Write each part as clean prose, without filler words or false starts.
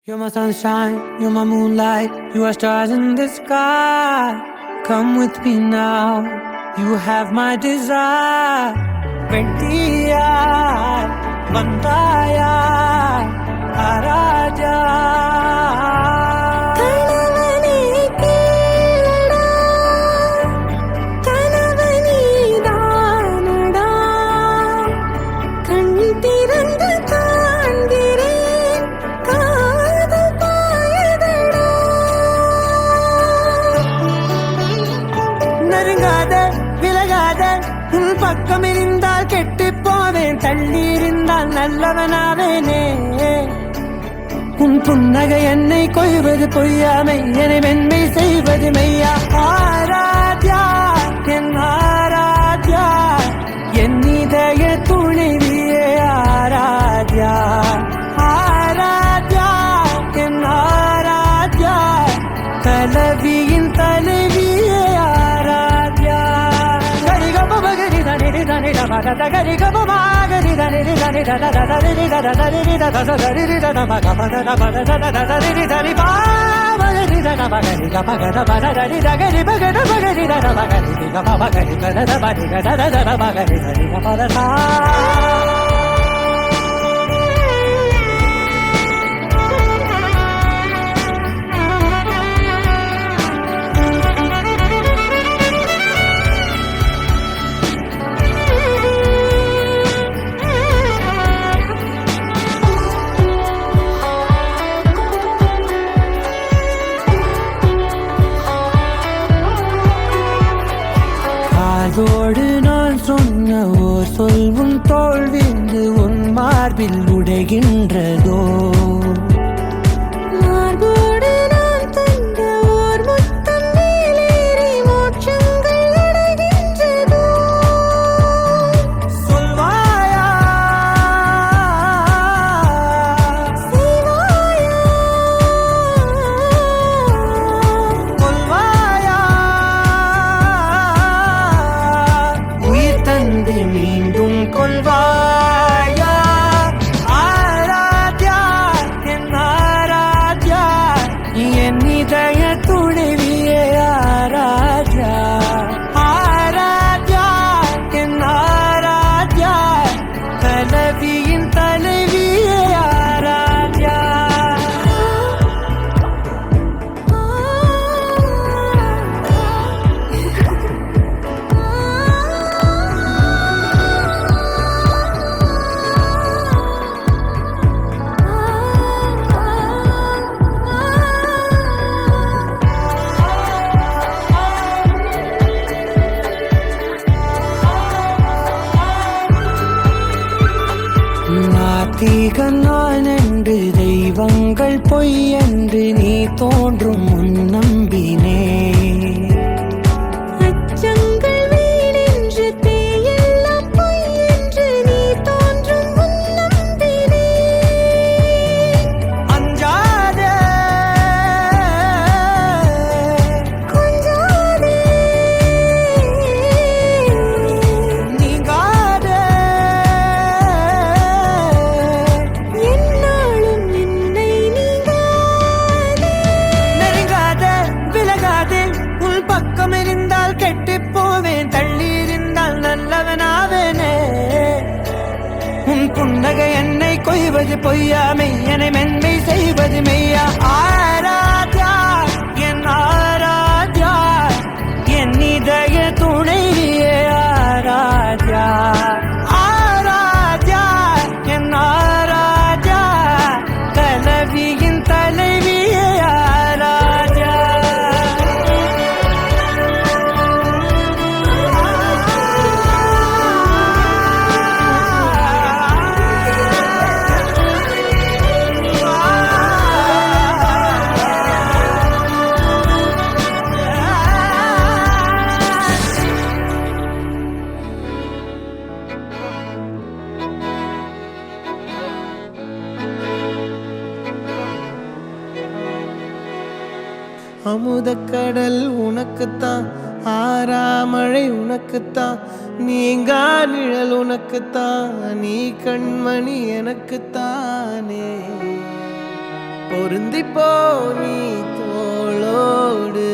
You're my sunshine, you're my moonlight, you are stars in the sky. Come with me now, you have my desire. Vendiya, Bandaya, Araja. பக்கம் இருந்தால் கெட்டு போவேன், தள்ளி இருந்தால் நல்லவனாவேனே. உன் புன்னகை என்னை கொய்வது பொய்யாமை, என்னை மென்மை செய்வது மெய்யா. ஆராத்யா என் ஆராத்யா, என் இதய துணைவியே ஆராத்யா. ஆராத்யா என் Aradhya, கலவியின் தலைவியே Aradhya. Gari gaba ma gari da ni da ni da da da da ni da da da ni da da da da ni da da ma ga ma da da ba da da da da ni da ni ba ma ni da da ba gari ga ma ga da ba da da ni da gari ba ga da ba gari da da ba gari ga ma ba gari ga da da ba ni da da da da ba gari da ni ga ma da da. அதோடு நான் சொன்ன ஓர் சொல் உன் தோல்விந்து உன் மார்பில் உடைகின்றதோ. மீண்டும் கொள்வாயா ஆராத்யா என் ஆராத்யா, என் இதய துணைவியே ஆராத்யா. ஆராத்யா என் ஆராத்யா, கலவியின் தலைவியே ஆராத்யா. நாத்திகன் நான் என்று தெய்வங்கள் பொய் என்று நீ தோன்றும் முன் நம்பினே. புன்னகை என்னை கொய்வது பொய்யாமை, என்னை மென்மை செய்வது மெய்யா. ஆராத்யா என் ஆராத்யா, என் இதய துணைவியே ஆராத்யா. ஆராத்யா என் ஆராத்யா, கலவியின் தலைவியே ஆராத்யா. அமுதக்கடல் உனக்குத்தான், ஆறாமழை உனக்குத்தான், நீங்கா நிழல் உனக்குத்தான், நீ கண்மணி எனக்குத்தானே. பொருந்திப்போ நீ தோளோடு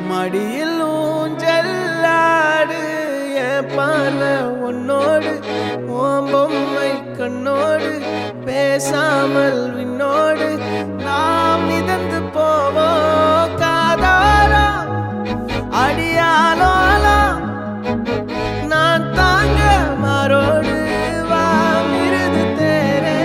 மடியில் ஊஞ்சல்லாடு என் பார்வை உன்னோடு ஓம் பொம்மை கண்ணோடு பேசாமல் விண்ணோடு நாம் மிதந்து போவோம் காதாரா அடியாலோலா நான் தாங்க மாறோடு வா மிருது தேரே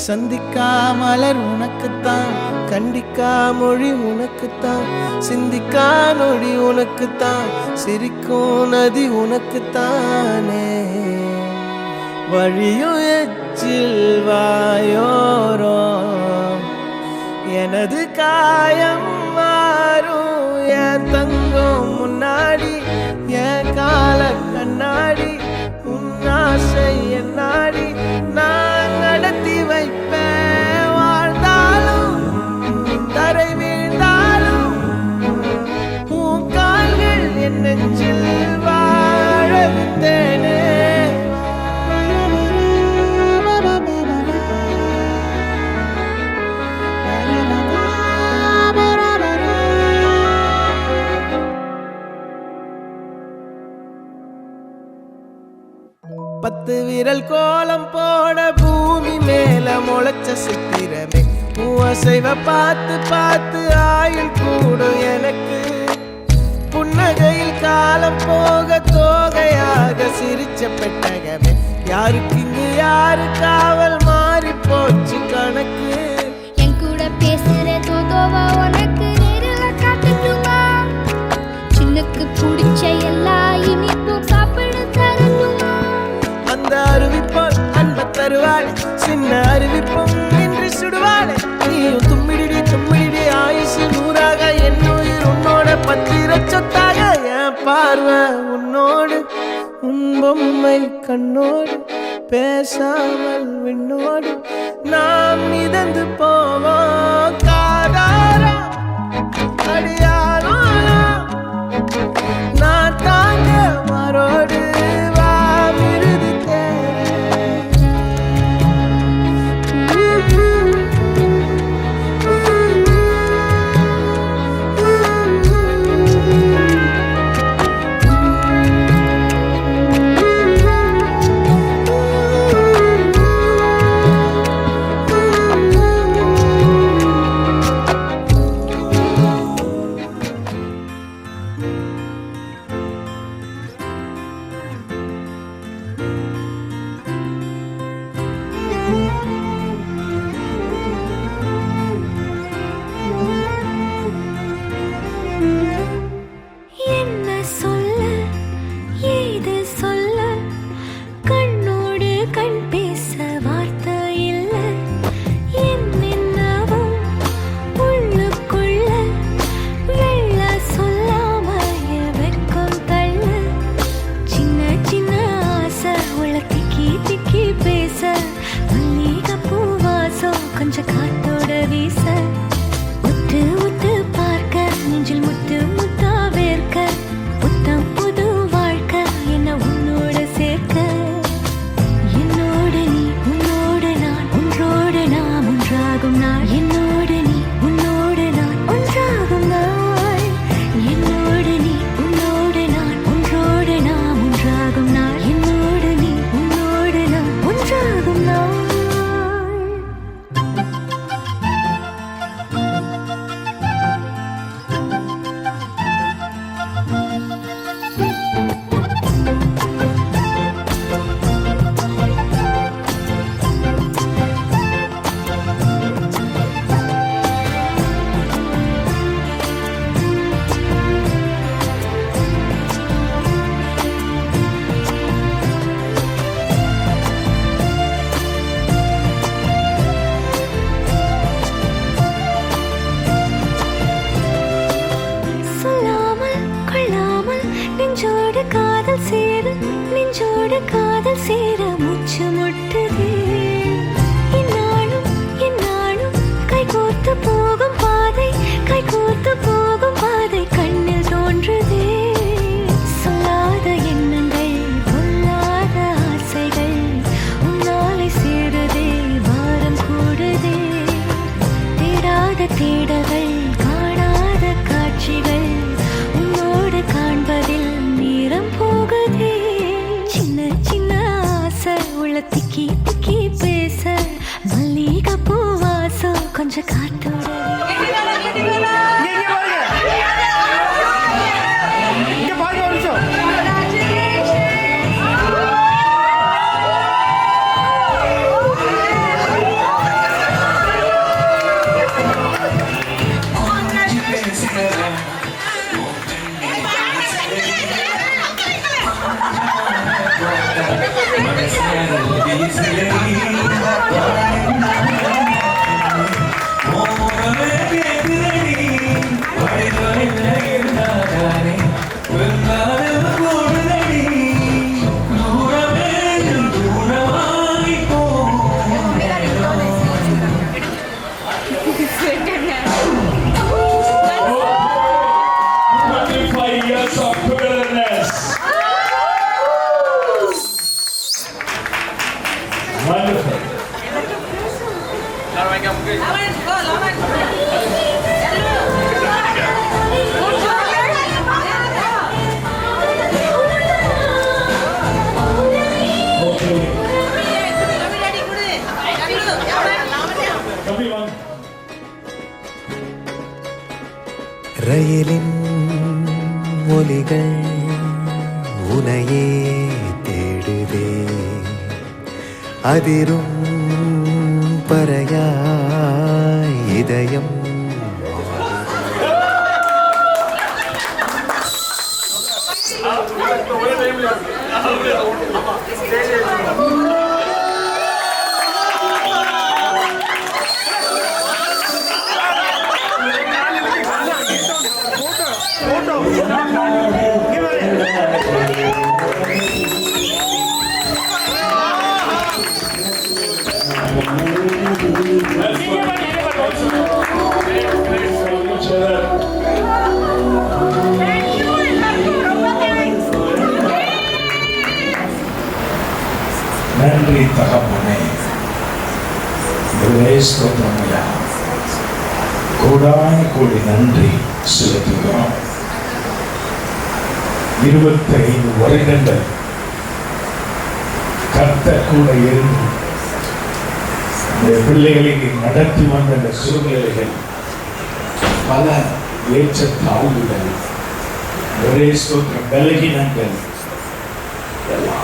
சந்திக்கா மலர் உனக்குத்தான் கண்டிக்கா மொழி உனக்குத்தான் சிந்திக்கா நொடி உனக்குத்தான் சிரிக்கும் நதி உனக்குத்தானே வழியும் எச்சில் வாயோரோ எனது காயம் மாறும் என் தங்கம் முன்னாடி என் கால கண்ணாடி உன் ஆசை என்னாடி நான் நடத்தி வைப்பேன் வாழ்ந்தாலும் தரை வீழ்ந்தாலும் உன் கால்கள் என் நெஞ்சில் வாழ விட்டேனே பத்து விரல் கோலம் போட பூமி மேல முளைச்ச சித்திரமே அசைவ பார்த்து பார்த்து ஆயுள் கூடும் எனக்கு புன்னகையில் காலம் போக தோகையாக சிரிச்ச பெட்டகமே யாருக்கு இங்கு யாரு காவல் மாறி போச்சு கணக்கு என் கூட பேசுற தோதோவா உனக்கு நேரில் காட்டுமா சின்னக்கு பிடிச்ச எல்லா இனிப்பும் சாப்பிட தரணுமா அந்த அறிவிப்போல் அன்ப தருவாள் சின்ன அறிவிப்பும் இன்று சுடுவாள் நீயும் தும்மிடி தும்மிடி ஆயுசு நூறாக என் உயிர் உன்னோட பத்திர சொத்தாக என் பார்வை உன்னோடு உன் பொம்மை கண்ணோடு பேசாமல் விண்ணோடு நாம் மிதந்து போவோம் காதாரா அடியாலோலா நான் தாங்க மாறோடு வா மிருது என்ன சொல்ல ஏது சொல்ல கண்ணோடு கண் பேச வார்த்தை இல்ல என்னென்னவும் உள்ளுக்குள்ள வெள்ள சொல்லாம வெக்கம் தள்ள சின்ன சின்ன ஆசை உள்ள திக்கி திக்கி பேச மல்லிகை பூவாசம் கொஞ்சம் காத்தோட வீச உத்து உத்து பார்க்க நெஞ்சில் முத்து முத்தா வேர்க்க புத்தம் புது வாழ்க்கை என்ன உன்னோட சேர்க்க என்னோடு நீ உன்னோடு நான் ஒன்றோடு நாம் ஒன்றாகும் நாள் என்னோடு நீ உன்னோடு நான் ஒன்றாகும் நாள் என்னோடு நீ உன்னோடு நான் ஒன்றோடு நாம் ஒன்றாகும் நாள் என்னோடு நீ உன்னோடு நான் ஒன்றாகும் நாள் நெஞ்சோடு காதல் சேர நெஞ்சோடு காதல் சேர மூச்சு முட்டுதே என்னாலும் கைகோர்த்து போகும் பாதை கைகோர்த்து போகும் பாதை கண் ஒலிகள் உனையே தேடுதே அதிரும் பறையாய் இதயம் நன்றி தகப்பனே, ஸ்தோத்திரமையா, கோடான கோடி நன்றி செலுத்துகிறோம். 25 வருடங்கள் கர்த்தர் கூட இருந்து இந்த பிள்ளைகளை நடத்தி வந்த இந்த சூழ்நிலைகள் பல ஏற்றத்தாழ்வுகள், ஒரே ஸ்தோத்திரம் பலகீனங்கள் எல்லா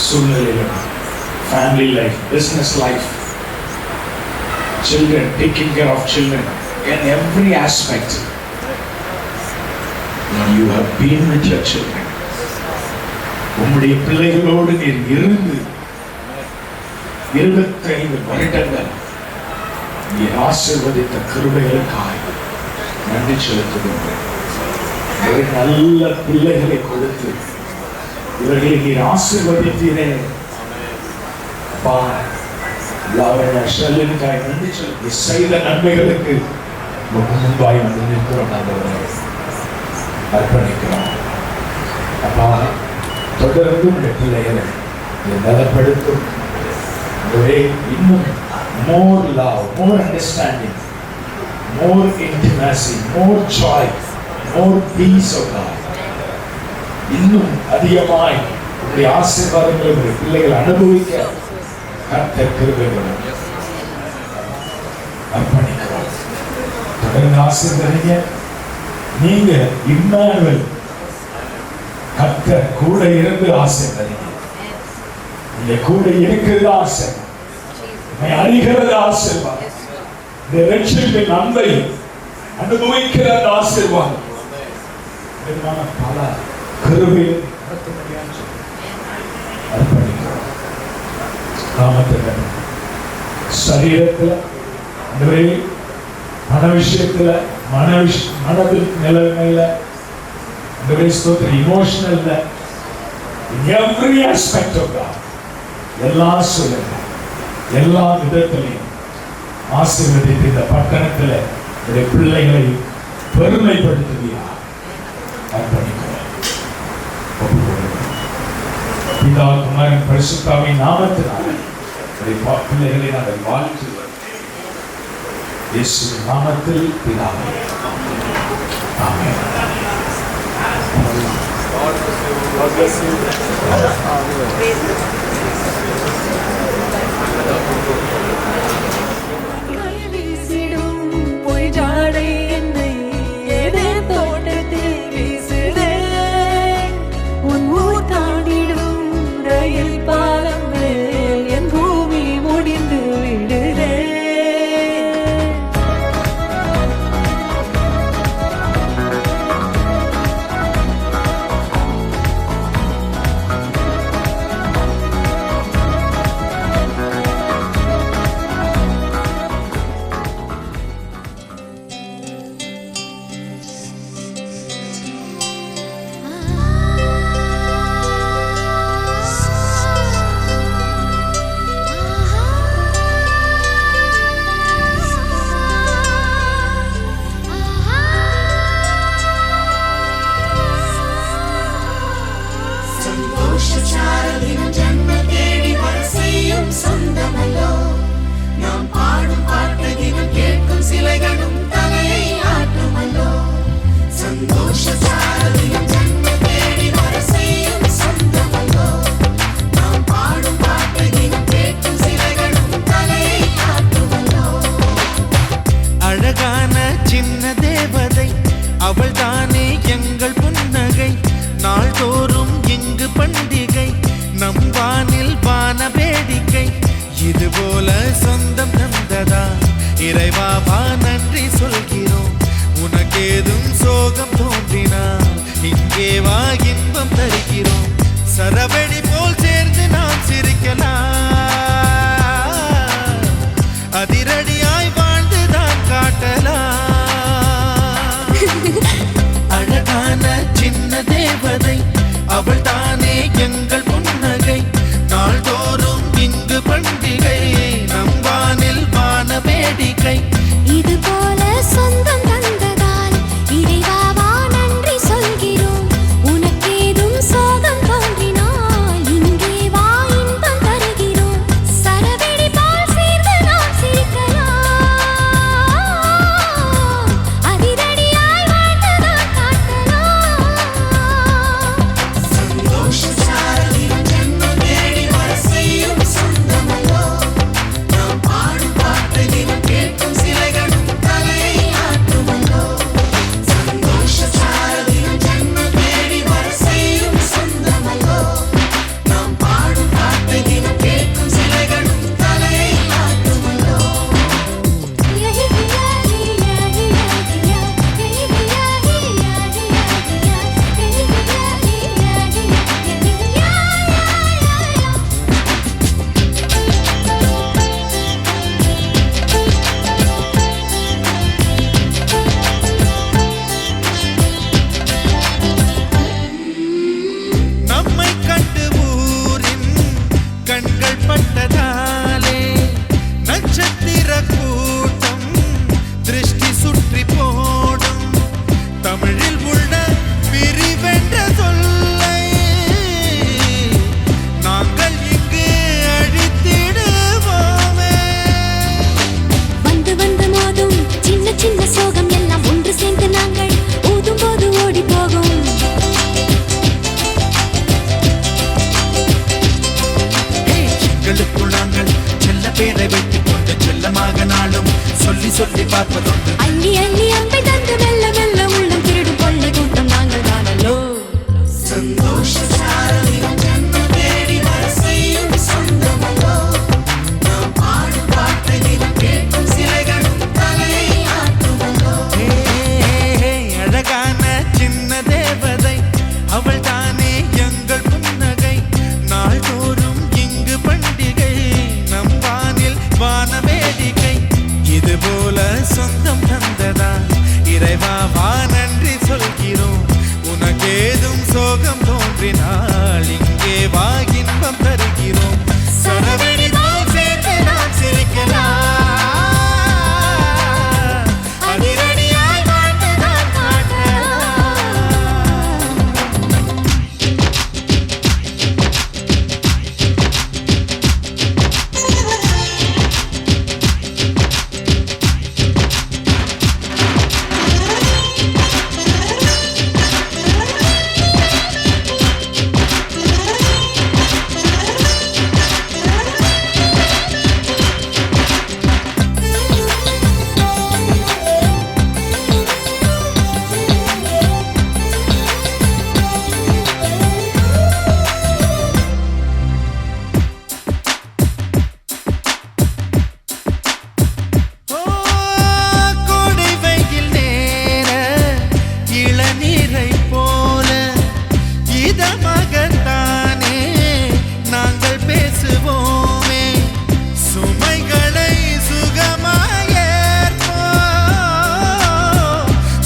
சூழ்நிலையிலும் family life, business life, children, taking care of children, in every aspect you have been with your children. உம்முடைய பிள்ளைகளோடு நீர் இருந்து 25 வருடங்கள் நீர் ஆசீர்வதித்த கிருபைகளுக்காக நன்றி செலுத்துகிறோம். ஒரு நல்ல பிள்ளைகளை கொடுத்து இவர்களை நீர் ஆசீர்வதித்தீரே அப்பா. ஷல்லினுக்காய் நன்றி செலுத்தி செய்த நன்மைகளுக்கு முன்பாய் வந்து நிற்கிறோம். நாங்கள் அர்ப்பணிக்கிறோம் அப்பா. தொடர்ந்து உடைய பிள்ளைகளை நலப்படுத்தும். இன்னும் more love, more understanding, more intimacy, more joy, more peace of God. இன்னும் அதிகமாய் உடைய ஆசீர்வாதங்களை உடைய பிள்ளைகள் அனுபவிக்க கர்த்தர் கிருபை அர்ப்பணிக்கிறோம். தொடர்ந்து ஆசீர்வதிங்க. நீங்க இம்மானுவேல், கர்த்தர் கூட இருந்து ஆசீர்வதிங்க. நீங்க கூட இருக்கிறது ஆசீர்வாதம், அறிகிறது ஆசீர்வாதம், இந்த ரட்சிப்பின் அன்பை அனுபவிக்கிற ஆசீர்வாதம் பல கிருபை அர்ப்பணிக்கிறோம். நாமத்தில் சரீரத்தில் மன விஷயத்துல மனதில் நிலைமையில emotional every aspect of God எல்லா சூழலும் எல்லா விதத்திலையும் ஆசீர்வதித்து இந்த பட்டணத்தில் என்னுடைய பிள்ளைகளை பெருமைப்படுத்துவியா அர்ப்பணிக்கிறோம். பிதா குமாரன் பரிசுத்தாவின் நாமத்தினால பிள்ளைகளை நாங்கள் வாழ்த்து இயேசுவின் நாமத்தில் பிதாவே ஆமென். சின்ன தேவதை அவள் தானே போல சொந்தம் தந்ததா இறைவாவா நன்றி சொல்கிறோம். உனக்கேதும் சோகம் தோன்றினால் இங்கே வா இன்பம் தருகிறோம். சரவெடி போல் சேர்ந்து நாம் சிரிக்கலாம், அதிரடியாய் வாழ்ந்துதான் காட்டலாம். அழகான சின்ன தேவதை அவள் தானே எங்கள் புன்னகை. நாள்தோறும் இங்கு பண்டிகை, நம் வானில் வான வேடிக்கை. இது போல சொந்தம் தந்ததால் இறைவாவா நன்றி சொல்கிறோம். உனக்கேதும் சோகம் தோன்றினால் இங்கே வா இன்பம் தருகிறோம். சரவெடி போல் சேர்ந்து நாம் சிரிக்கலாம், அதிரடியாய் வாழ்ந்துதான் காட்டலாம். சந்தோஷ சாரதியும் ஜென்மம் தேடி வர செய்யும் சொந்தமல்லோ. நாம் பாடும் பாட்டை தினம் கேட்கும் சிலைகளும் தலையை ஆட்டுமல்லோ. சந்தோஷ சாரதியும் ஜென்மம் தேடி வர செய்யும் சொந்தமல்லோ. நாம் பாடும் பாட்டை தினம் கேட்கும் சிலைகளும் தலையை ஆட்டுமல்லோ. நம்மை கண்டு ஊரின் கண்கள் பட்டதாலே நட்சத்திர கூட்டம் திருஷ்டி சுற்றி போடும். தமிழில் உள்ள பிரிவென்ற சொல்லை நாங்கள் இங்கு அழித்திடுவோமே. வந்து வந்து மோதும் சின்ன சின்ன சோகம் எல்லாம் ஒன்று சேர்ந்து நாங்கள் ஊதும் போது ஓடி போகும். எங்களுக்குள் நாங்கள் செல்ல பேரை வைத்துக் கொண்டு செல்லமாக நாளும் சொல்லி சொல்லி பார்ப்பதுண்டு. அள்ளி அள்ளி அம்பை தந்து மெல்ல மெல்ல உள்ளம் திருடும் கொள்ளை கூட்டம் நாங்கள் தானல்லோ. சந்தோஷ சாரதியும் ஜென்மம் தேடி வர செய்யும் சொந்தமல்லோ. நாம் பாடும் பாட்டை தினம் கேட்கும் சிலைகளும் தலையை ஆட்டுமல்லோ. அழகான சின்ன தேவதை அவள் தானே எங்கள் புன்னகை. நாள்தோறும் இங்கு பண்டிகை, நம் வானில் வான வேடிக்கை. இது போல சொந்தம் தந்ததா இறைவாவா நன்றி சொல்கிறோம். உனக்கேதும் சோகம் தோன்றினால் இங்கே வா இன்பம் தருகிறோம். சரவெடி போல் சேர்ந்து நாம் சிரிக்கலாம், அதிரடியாய் வாழ்ந்துதான் காட்டலாம். கோடை வெயில் நேர இளநீரை போல இதமாகத்தானே நாங்கள் பேசுவோமே. சுமைகளை சுகமாயேற்போம்,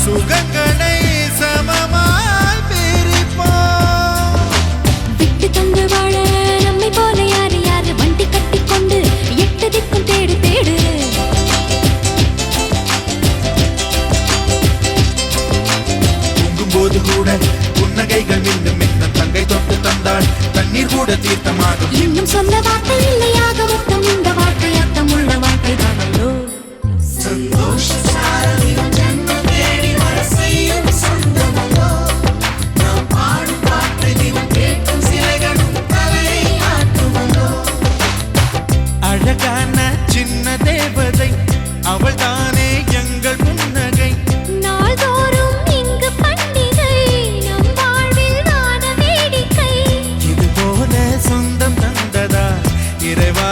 சுகங்களை சமமாய் பிரிப்போம். விட்டு தந்து வாழ நம்மை போல யாரு யாரு வண்டி கட்டிக்கொண்டு எட்டு திக்கும் தேடு தேடு. தூங்கும்போது கூட புன்னகைகள் மின்னும் மின்னும் தங்கை தொட்டு தந்தாள் தண்ணீர் கூட தீர்த்தமாகும். இன்னும் சொல்ல வார்த்தை இல்லையாக மொத்தம் இந்த வாழ்க்கை அர்த்தம் உள்ள வாழ்க்கை தானல்லோ. சந்தோஷ சாரதியும் ஜென்மம் தேடி வர செய்யும் சொந்தமல்லோ. நாம் பாடும் பாட்டை தினம் கேட்கும் சிலைகளும் தலையை ஆட்டுமல்லோ. அழகான சின்ன தேவதை அவள் தானே எங்கள் புன்னகை. நாள்தோறும் இங்கு பண்டிகை, நம் வாழ்வில் வான வேடிக்கை. இது போல சொந்தம் தந்ததா இறைவா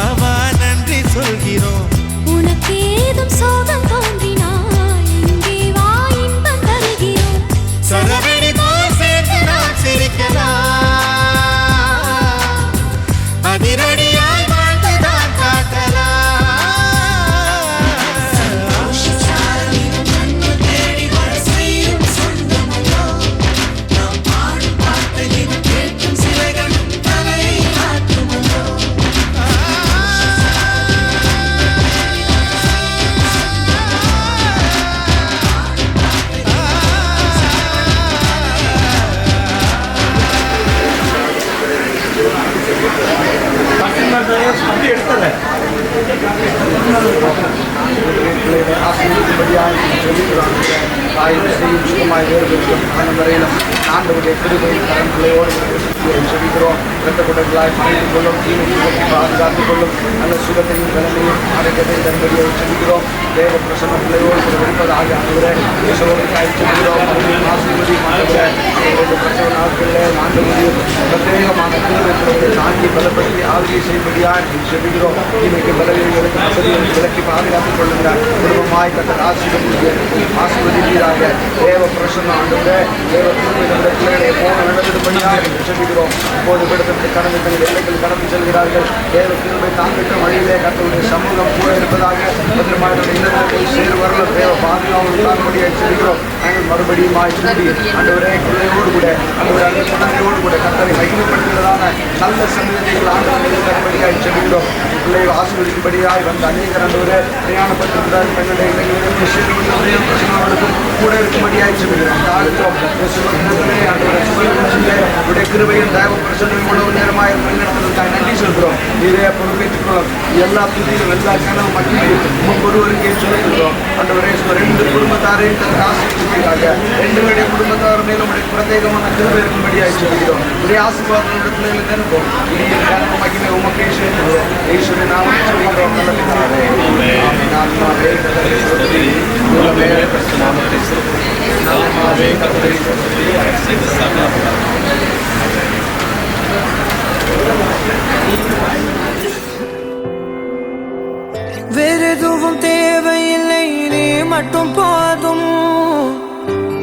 முடியும் காலம் வரையிலும் ஆண்டவருடைய கிருபையின் கரம் பிள்ளையோடு செபிக்கிறோம். இரத்த குடங்களாய் மறைத்துக் கொள்ளும், தீமையை பாதுகாத்துக் கொள்ளும், நல்ல சுகத்தையும் பலனையும் ஆரோக்கியத்தை தரும்படியை செபிக்கிறோம். தேவ பிரசன்ன பிள்ளையோடு இருப்பதாக ஆண்டவரே இயேசுவுக்காய் செபிக்கிறோம். ஆசீர்வதி ஆண்டவரே பிரசவ நாட்களில் ஆண்டவரையும் பிரத்யேகமான கிருபையை தாங்கி பலப்படுத்தி ஆளுகை செய்யும்படியாக செபிக்கிறோம். தீமைக்கு பலவீனங்களுக்கு வசதியை விலக்கி பாதுகாத்துக் கொள்ளுங்கள். குடும்பமாய் கட்ட ஆசீர்வதிப்பீராக. தேவ பிரசன்ன ஆண்டவரே தேவ கிருபை நம்முடைய பிள்ளைகளை போன நடந்துபடியாக செபிக்கிறோம். இப்போது விடுதலை கடந்து தங்கள் எல்லைகள் கடந்து செல்கிறார்கள். தேவ கிருபை தாங்கிட்ட வழியிலே கர்த்தருடைய சமூகம் கூட இருப்பதாக பத்திரமாக போய் சேரு வரல தேவ பாதுகாவல் தாங்கும்படியாக செபிக்கிறோம். நாங்கள் மறுபடியும் ஆய்ச்சி ஆண்டவரே பிள்ளையோடு கூட ஆண்டவரே அந்த குழந்தையோடு கூட கர்த்தரை மகிமைப்படுத்துகிறதான நல்ல சந்ததிகள் ஆண்டவர்கள் தரும்படியாக செபிக்கிறோம். பிள்ளைகள் ஆசீர்வதிக்கும்படியாய் வந்த அநேகர் ஆண்டவரே பிரயாணப்பட்டிருக்கிறார். தங்களுடைய இளைஞர்களுக்கும் சிறுவர்களுக்கும் பிரச்சனைகளுக்கும் கூட இருக்கும்படியாக செபிக்கிறோம். தாழ்த்தோம் உடைய கிருபையும் தேவ பிரச்சனை உணவு நேரமாக வழிநடத்துவதற்காக நன்றி சொல்கிறோம். இதே பொறுப்பேற்றுக்கிறோம். எல்லா புதியும் எல்லா கனவு மக்களையும் ஒருவருக்கே சொல்லுகிறோம். அந்த ஒரே 2 குடும்பத்தாரையும் தனக்கு ஆசீர்வதிக்காக 2 குடும்பத்தார் மேலும் உடைய பிரத்யேகமான கிருபை இருக்கும்படியாக சொல்கிறோம். உடைய ஆசீர்வாதம் பிள்ளைகளை நினைப்போம். இனிய கனவு மகிமை உமக்கே சொல்கிறோம். ஈஸ்வரன் நாம சொல்கிறோம். நல்ல பிதாவே. ஆமென். வேறெதுவும் தேவையில்லை, நீ மட்டும் போதும்.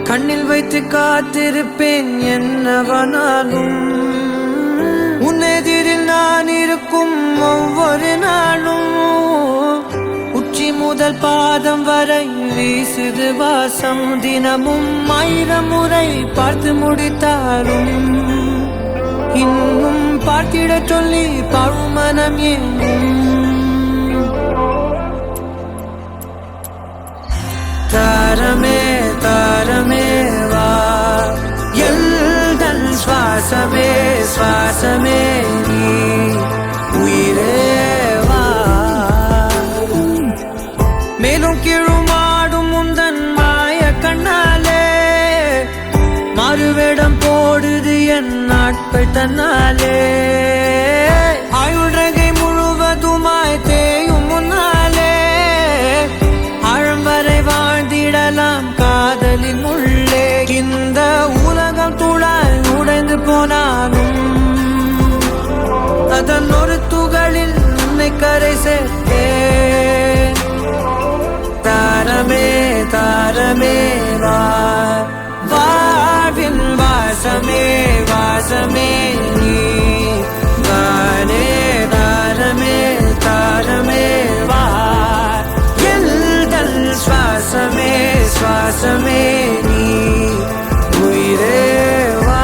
கண்ணில் வைத்து காத்திருப்பேன் என்னவனாலும். உன்னெதிரில் நான் இருக்கும் ஒவ்வொரு நாளும். உச்சி முதல் பாதம் வரை வீசுது வாசம். தினமும் 1000 முறை பார்த்து முடித்தாலும் இன்னும் பார்த்திட சொல்லி பழுமனம் எங்கும். தாரமே தாரமே வா, எல்தன் சுவாசமே சுவாசமே நீ, உயிரே வா. மேலும் கீழுமாடும் முந்தன் மாய கண்ணாலே மாறுவேடம் போடுது என் நாட்கள் தன்னாலே. ஆயுள்ரகை முழுவதுமாய் தேயும் முன்னாலே ஆழம் வரை வாழ்ந்திடலாம் காதலின் உள்ளே. இந்த உலகம் துளாய் உடைந்து போனாலும் அதன் ஒரு துகளில் உன்னை கரை சேர்த்தேன். தாரமே தாரமே வா, வாழ்வின் வாசமே வாசமே நீ, தானே தாரமே தாரமே வா, எல்தல் சுவாசமே சுவாசமே நீ, உயிரே வா.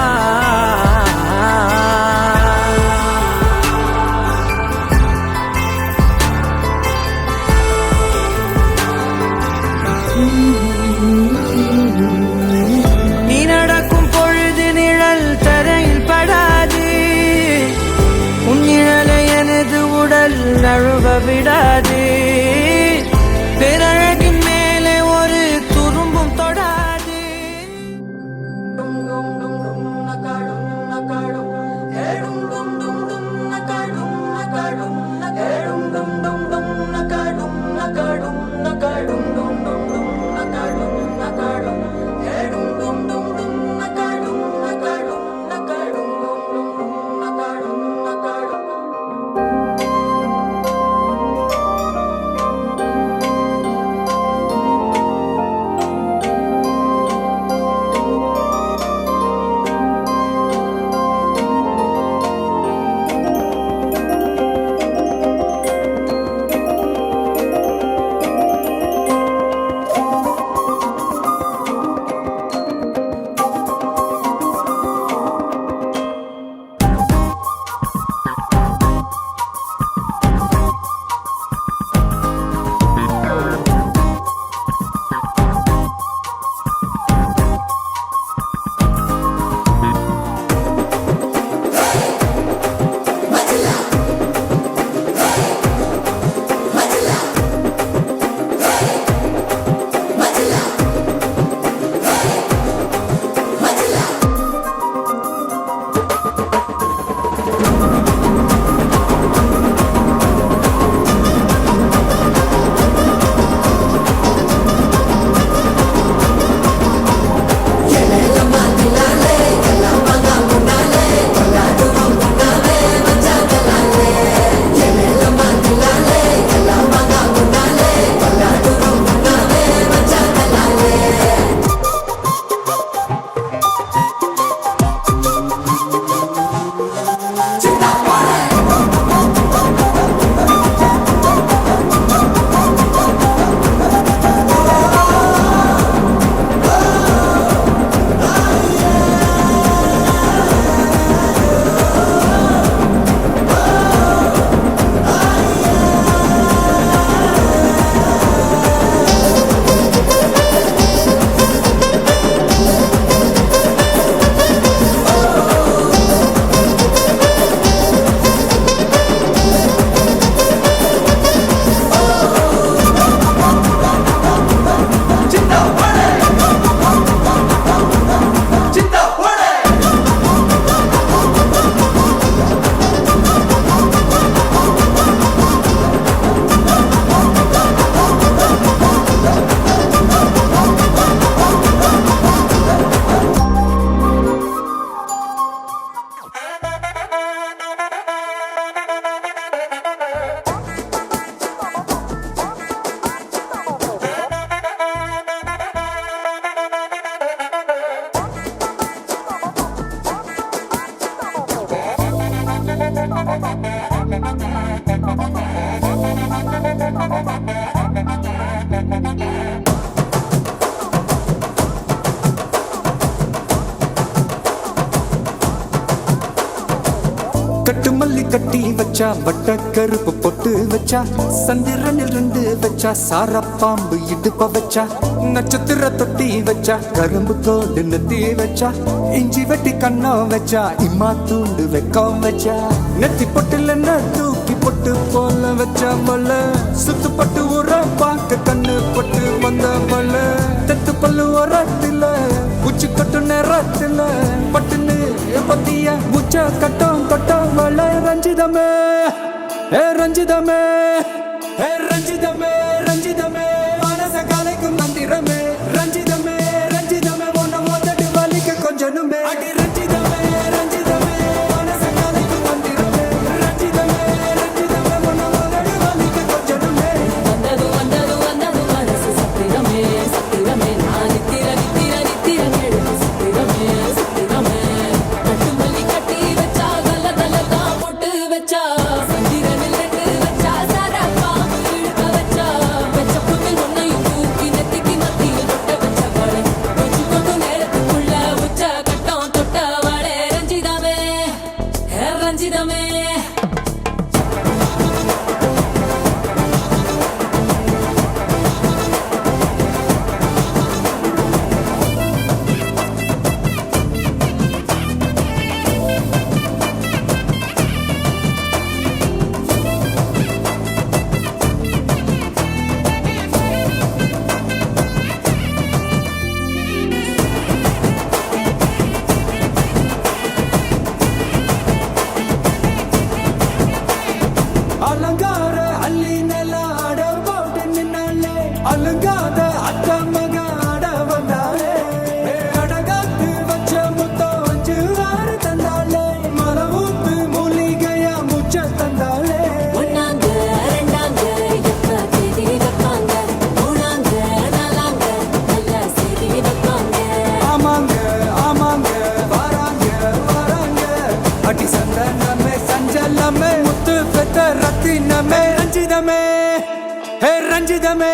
நீ நடக்கும் பொழுது நிழல் தரையில் படாது. உன் நிழலை எனது உடல் நழுவ விடாது. பேரழகின் மேலே ஒரு துரும்பும் தொடாது. மல்லி கட்டி வச்சா வட்ட கருப்பு பொட்டு வச்சா சந்திரனில் 2 வச்சா சாரப்பாம்பு இடுப்ப வச்சா நட்சத்திர தொட்டி வச்சா கரும்பு தோடு நெத்தி வச்சா இஞ்சி வெட்டி கண்ணம் வச்சா இம்மா தூண்டு வெக்கம் வச்சா நெத்தி பொட்டுல தூக்கி பொட்டு போல வச்சா மல்ல சுத்து பட்டு உர பாக்க கண்ணு பட்டு வந்த மல்ல தெத்து பல்லு உரத்துல உச்சி கட்டு நேரத்துல பட்டுன்னு பத்திய உச்ச கட்டம் கட்டம் வள ரஞ்சிதமே ஏ ரஞ்சிதமே ஏ ரஞ்சிதமே ரஞ்சிதமே மனச கலைக்கும் மந்திரமே ரஞ்சிதமே ரஞ்சிதமே ஒன்ன மோதட்டு வலிக்க கொஞ்சனுமே அடி ரஞ்சிதமே ரஞ்சிதமே மனச கலைக்கும் மந்திரமே ரஞ்சிதமே ரஞ்சிதமே ஒன்ன மோதட்டு வலிக்க கொஞ்சனுமே வந்தது வந்தது வந்தது மனசு சத்திரமே சத்திரமே நான் நித்திர நித்திர நித்திர கேடு சத்திரமே சத்திரமே கட்டு மல்லி கட்டி வச்சா கல கல தான் போட்டு வச்சா சந்திரனில் 2 வச்சா சாரப்பா இழுக்க வச்சா வச்ச புட்டு ஒன்னையும் தூக்கி நெத்திக்கு மத்தியில் தொட்ட வச்ச வாழை வச்சு கொண்டு நேரத்துக்குள்ள உச்ச கட்டம் தொட்ட வாழை ரஞ்சிதமே ரஞ்சிதமே அலங்கார அள்ளி நில ஆட போட்டு நின்னாலே அலங்காத அத்த மக ஆட வந்தாலே அடகாத்து வச்ச முத்தம் 5 6 தந்தாலே மலவூத்து மூலிகையா முச்ச தந்தாலே ஒன்னாங்க ரெண்டாங்க எப்ப தேதி வைப்பாங்க மூணாங்க நாலாங்க நல்ல செய்தி வைப்பாங்க ஆமாங்க ஆமாங்க வராங்க வராங்க அடி சந்தனமே சஞ்சலமே முத்து பெத்த ரத்தினமே ரஞ்சிதமே ஹே ரஞ்சிதமே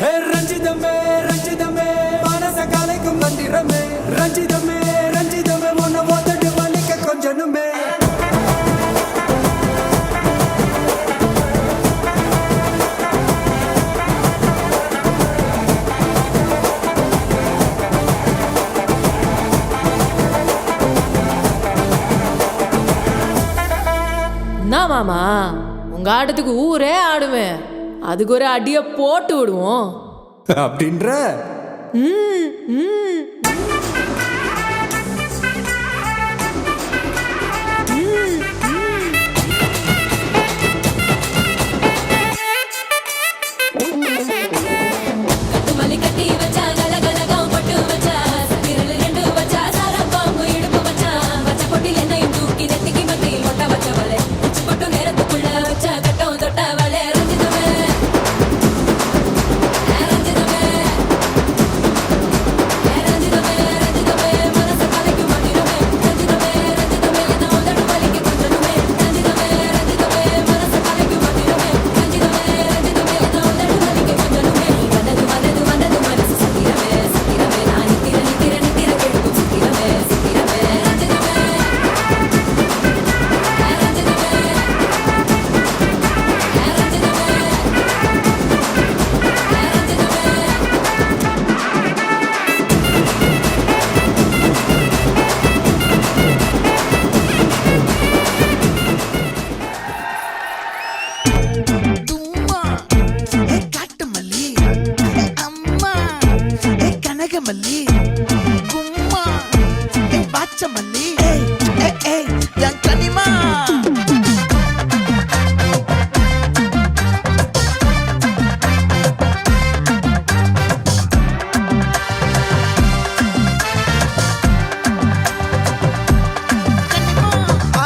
ஹே ரஞ்சிதமே ரஞ்சிதமே மனச கலைக்கும் மந்திரமே ரஞ்சிதமே ரஞ்சிதமே உன்னை ஓதட்டு வலிக்க கொஞ்சனுமே என்ன மாமா உங்க ஆட்டத்துக்கு ஊரே ஆடுவேன் அதுக்கு ஒரு அடிய போட்டு விடுவோம் அப்படின்ற கட்டு மல்லி கட்டி வச்சா கல கலகம் பட்டு வச்சா சத்திரனில் 2 வச்சா சாரப்பாம்பு இடுப்பு வச்சா வச்ச பொட்டில் என்னையும் தூக்கி நெத்திக்கு மத்தியில் மொட்டை வச்ச வலை உச்சி போட்டு நேரத்துக்குள்ள வச்ச கட்டம் தொட்ட வலை ரஞ்சிதமே ரஞ்சிதமே ரஞ்சிதமே ரஞ்சிதமே மனச கலைக்கும் மந்திரமே ரஞ்சிதமே ரஞ்சிதமே என்ன உதடு வலிக்கு கொஞ்சனுமே ரஞ்சிதமே ரஞ்சிதமே மனச கலைக்கும் மந்திரமே ரஞ்சிதமே ரஞ்சிதமே என்ன உதடு வலிக்கு கொஞ்சனுமே வந்தது வந்தது வந்தது மனசு சத்திரமே சத்திரமே நான் நித்திர நித்திர நித்திர கேட்கும் சத்திரமே சத்திரமே ரஞ்சிதமே ரஞ்சிதமே தும்மா ஏ காட்டுமல்லி ஏ அம்மா ஏ கனகமல்லி கும்மா ஏ பாச்சமல்லி ஏய் ஏய் ஏய் என் கனிமா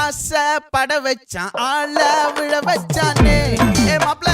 ஆசை பட வச்சான் ஆள விழ வச்சானே ஏ மாப்ள